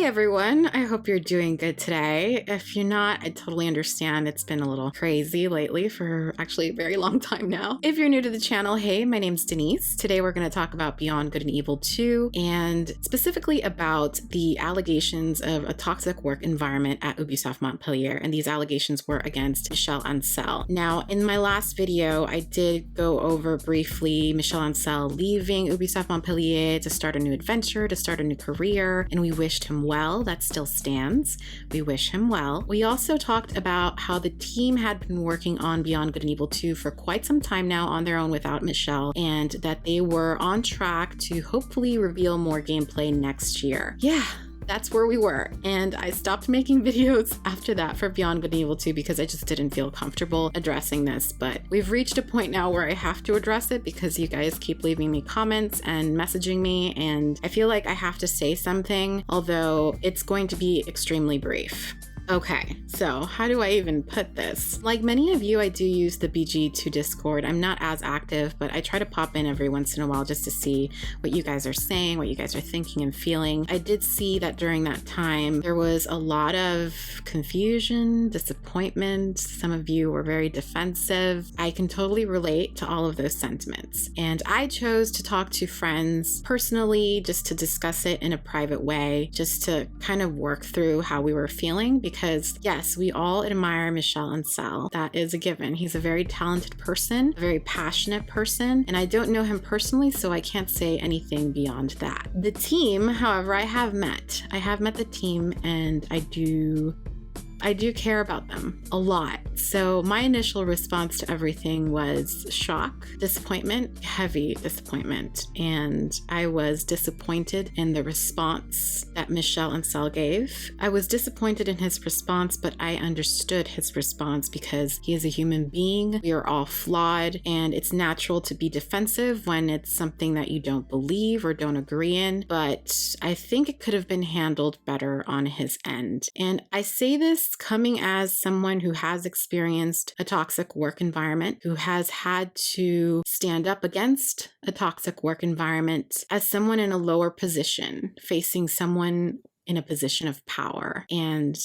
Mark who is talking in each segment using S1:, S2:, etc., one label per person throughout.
S1: Hey everyone, I hope you're doing good today. If you're not, I totally understand. It's been a little crazy lately for actually a very long time now. If you're new to the channel, hey, my name's Denise. Today we're going to talk about Beyond Good and Evil 2 and specifically about the allegations of a toxic work environment at Ubisoft Montpellier, and these allegations were against Michel Ancel. Now, in my last video, I did go over briefly Michel Ancel leaving Ubisoft Montpellier to start a new adventure, to start a new career, and we wished him well. That still stands. We wish him well. We also talked about how the team had been working on Beyond Good and Evil 2 for quite some time now on their own without Michel, and that they were on track to hopefully reveal more gameplay next year. Yeah. That's where we were, and I stopped making videos after that for Beyond Good and Evil 2 because I just didn't feel comfortable addressing this, but we've reached a point now where I have to address it because you guys keep leaving me comments and messaging me, and I feel like I have to say something, although it's going to be extremely brief. Okay, so how do I even put this? Like many of you, I do use the BG2 Discord. I'm not as active, but I try to pop in every once in a while just to see what you guys are saying, what you guys are thinking and feeling. I did see that during that time, there was a lot of confusion, disappointment. Some of you were very defensive. I can totally relate to all of those sentiments. And I chose to talk to friends personally, just to discuss it in a private way, just to kind of work through how we were feeling. Because yes, we all admire Michel Ancel. That is a given. He's a very talented person, a very passionate person, and I don't know him personally, so I can't say anything beyond that. The team, however, I have met the team, and I do care about them a lot. So my initial response to everything was shock, disappointment, heavy disappointment. And I was disappointed in the response that Michel Ancel gave. I was disappointed in his response, but I understood his response because he is a human being. We are all flawed, and it's natural to be defensive when it's something that you don't believe or don't agree in. But I think it could have been handled better on his end. And I say this coming as someone who has experienced a toxic work environment, who has had to stand up against a toxic work environment as someone in a lower position, facing someone in a position of power. And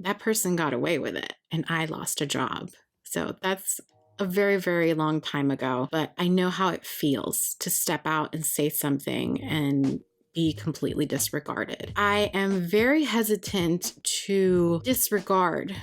S1: that person got away with it, and I lost a job. So that's a very, very long time ago, but I know how it feels to step out and say something and be completely disregarded. I am very hesitant to disregard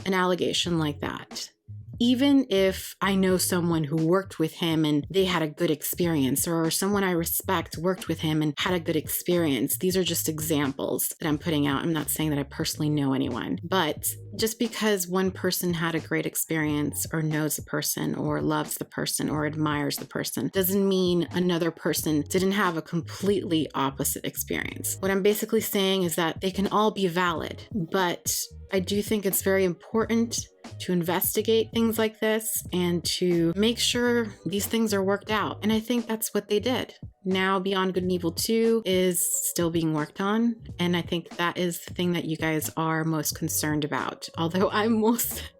S1: an allegation like that. Even if I know someone who worked with him and they had a good experience, or someone I respect worked with him and had a good experience. These are just examples that I'm putting out. I'm not saying that I personally know anyone, but just because one person had a great experience or knows the person or loves the person or admires the person doesn't mean another person didn't have a completely opposite experience. What I'm basically saying is that they can all be valid, but I do think it's very important to investigate things like this and to make sure these things are worked out. And I think that's what they did. Now Beyond Good and Evil 2 is still being worked on, and I think that is the thing that you guys are most concerned about. Although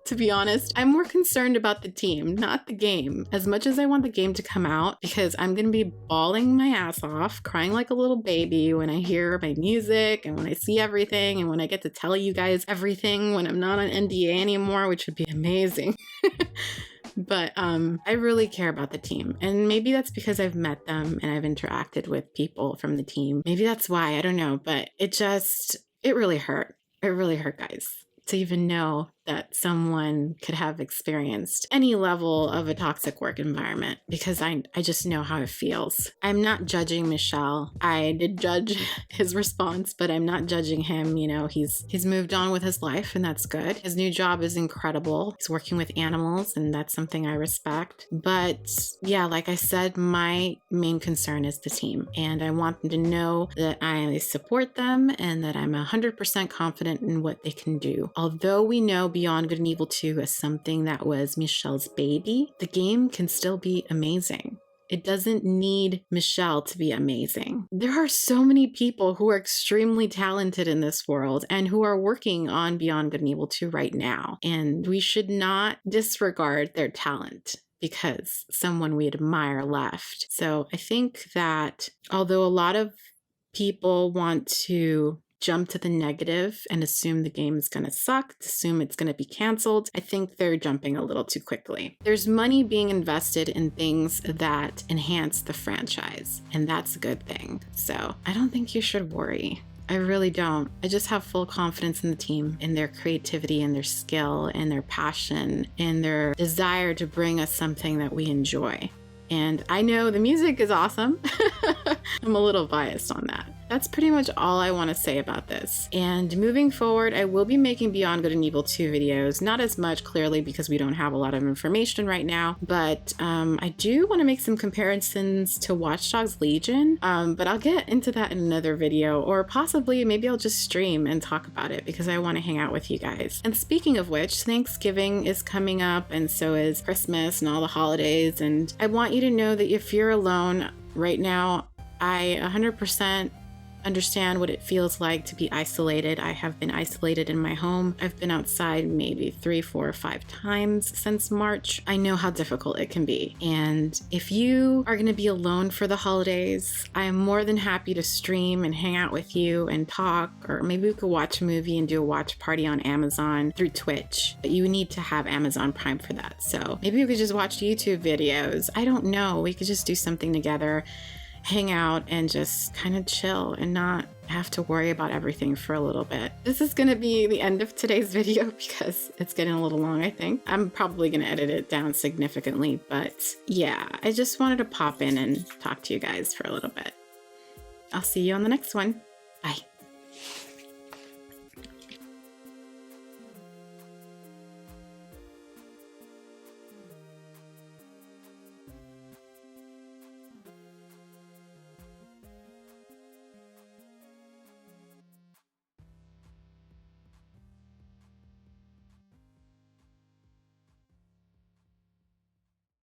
S1: to be honest, I'm more concerned about the team, not the game. As much as I want the game to come out, because I'm going to be bawling my ass off, crying like a little baby when I hear my music and when I see everything and when I get to tell you guys everything when I'm not on NDA anymore, which would be amazing. But I really care about the team, and maybe that's because I've met them and I've interacted with people from the team. Maybe that's why, I don't know, but it really hurt. It really hurt, guys, to even know that someone could have experienced any level of a toxic work environment, because I just know how it feels. I'm not judging Michel. I did judge his response, but I'm not judging him. You know, he's moved on with his life, and that's good. His new job is incredible. He's working with animals, and that's something I respect. But yeah, like I said, my main concern is the team, and I want them to know that I support them and that I'm 100% confident in what they can do. Although we know Beyond Good and Evil 2 as something that was Michel's baby, the game can still be amazing. It doesn't need Michel to be amazing. There are so many people who are extremely talented in this world and who are working on Beyond Good and Evil 2 right now, and we should not disregard their talent because someone we admire left. So I think that although a lot of people want to jump to the negative and assume the game is going to suck, assume it's going to be canceled. I think they're jumping a little too quickly. There's money being invested in things that enhance the franchise, and that's a good thing. So I don't think you should worry. I really don't. I just have full confidence in the team, in their creativity and their skill and their passion and their desire to bring us something that we enjoy. And I know the music is awesome. I'm a little biased on that. That's pretty much all I want to say about this. And moving forward, I will be making Beyond Good and Evil 2 videos. Not as much, clearly, because we don't have a lot of information right now. But I do want to make some comparisons to Watch Dogs Legion. But I'll get into that in another video. Or possibly, maybe I'll just stream and talk about it because I want to hang out with you guys. And speaking of which, Thanksgiving is coming up, and so is Christmas and all the holidays. And I want you to know that if you're alone right now, I 100% understand what it feels like to be isolated. I have been isolated in my home. I've been outside maybe 3, 4, or 5 times since March. I know how difficult it can be. And if you are going to be alone for the holidays, I am more than happy to stream and hang out with you and talk, or maybe we could watch a movie and do a watch party on Amazon through Twitch. But you need to have Amazon Prime for that. So maybe we could just watch YouTube videos. I don't know. We could just do something together, hang out, and just kind of chill and not have to worry about everything for a little bit. This is going to be the end of today's video because it's getting a little long, I think. I'm probably going to edit it down significantly, but yeah, I just wanted to pop in and talk to you guys for a little bit. I'll see you on the next one.